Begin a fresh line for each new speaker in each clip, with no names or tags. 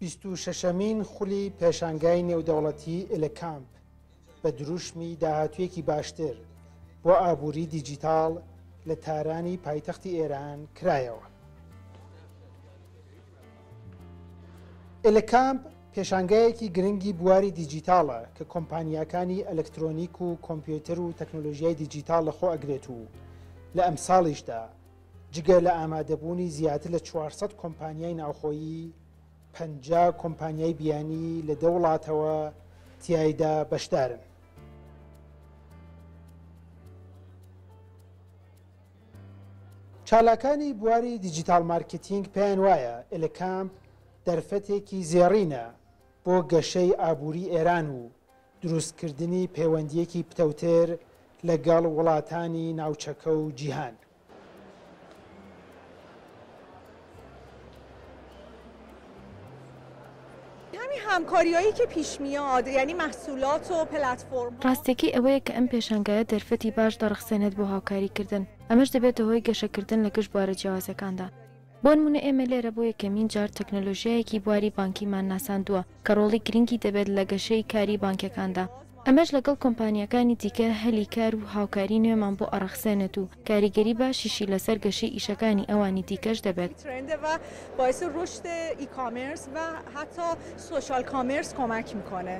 26مین خولی پێشانگای نێودەوڵەتی ئێلکامپ بە دروشمی داهاتوویەکی باشتر بۆ ئابووری دیجیتاڵ لە تارانی پایتەختی ئێران کرایەوە. ئێلکامپ پێشانگایەکی گرنگی بواری دیجیتاڵە کە کۆمپانیاکانی ئەلکترۆنیک و کۆمپیوتەر و تەکنۆلۆژیای دیجیتاڵ لەخۆ ئەگرێت و لە ئەم ساڵیشدا جگە لە ئامادەبوونی زیاتر لە 400 کۆمپانیای ناوخۆیی 50 کۆمپانیای بیانی لە 10 وڵاتەوە تیایدا بەشدارن. چالاکانی بواری دیجیتال مارکتینگ پێیان وایە ئێلکامپ دەرفەتێکی زێڕینە بۆ گەشەی ئابووری ئێران و دروستکردنی پەیوەندیەکی پتەوتر لەگەڵ وڵاتانی ناوچەکە و جیهان.
همکاریایی که پیش میاد یعنی محصولات و پلتفرم
ڕاستێکی ئەوەیە کە ئەم پێشانگایە دەرفەتی باش دەڕخسێنێت بۆ هاوکاریکردن ئەمەش دەبێتە هۆی گەشەکردن لە گشت بوارە جیاوازەکاندا. بۆ نمونە ئێمە لێرە بۆ یەکەمین جار تەکنۆلۆژیایەکی بواری بانکیمان ناساندووە کە ڕۆڵی گرنگی دەبێت لە گەشەی کاری بانکەکاندا. ئەمەش لەگەڵ کۆمپانیەکانی دیکە هەلی کار و هاوکاری نوێمان بۆ ئەڕەخسێنێت و کاریگەری باشیشی لەسەر گەشەی ئیشەکانی ئەوانی دیکەش دەبێت.
و باعث رشد ای کامرس و حتی سوشال کامرس کمک میکنه.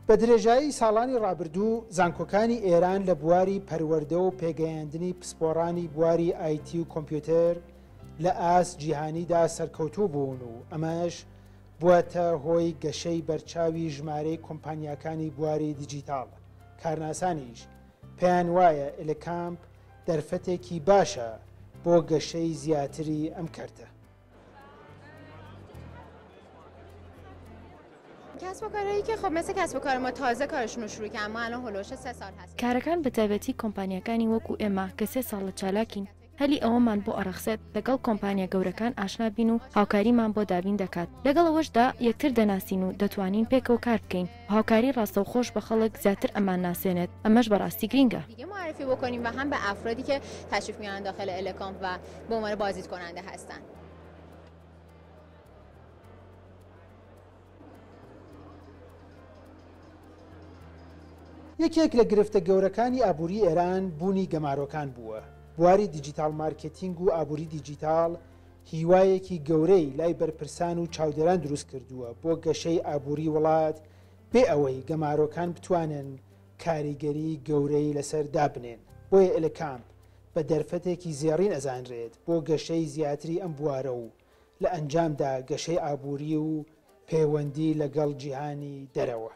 بە درێژایی ساڵانی ڕابردوو زانکۆکانی ئێران لە بواری پەروەردە و پێگەیاندنی پسپۆڕانی بواری ئایتی و کۆمپیوتەر لە ئاست جیهانیدا سەرکەوتوو بوون و ئەمەش بووەتە هۆی گەشەی بەرچاوی ژمارەی کۆمپانیاکانی بواری دیجیتاڵ. کارناسانیش پێیان وایە ئێلکامپ دەرفەتێکی باشە بۆ گەشەی زیاتری ئەم کەرتە.
کسب و کارهایی که خب مثل کسب و کار ما تازه کارشون رو شروع کردن، ما الان هولوش 3 سال هست.
کارەکان بەتایبەتی کۆمپانیەکانی وەکو ئێمە کە 3 ساڵە چالاکین هەلی ئەوەمان بۆ ئەڕەخسێت لەگەڵ کۆمپانیا گەورەکان ئاشنا بین و هاوکاریمان بۆ دابین دەکات. لەگەڵ ئەوەشدا یەکتر دەناسین و دەتوانین پێکەوە کار بکەین. هاوکاری ڕاستەوخۆش بە خەڵک زیاتر ئەمان ناسێنێت. ئەمەش بەڕاستی گرینگە.
دیگه معرفی بکنیم و هم به افرادی که تشریف میارن داخل ئێلکامپ و به عنوان بازدید کننده هستن.
یەکێک لە گرفتە گەورەکانی ئابووری ئێران بوونی گەمارۆکان بووە. بواری دیجیتال مارکتینگ و ئابووری دیجیتال هیوایەکی گەورەی لای بەرپرسان و چاودێران دروست کردووە بۆ گەشەی ئابووری وڵات بێ ئەوەی گەمارۆکان بتوانن کاریگەری گەورەی لەسەر دابنێن. بۆیە ئێلکامپ بە دەرفەتێکی زێڕین ئەزانرێت بۆ گەشەی زیاتری ئەم بوارە و لە ئەنجامدا گەشەی ئابووری و پەیوەندی لەگەڵ جیهانی دەرەوە.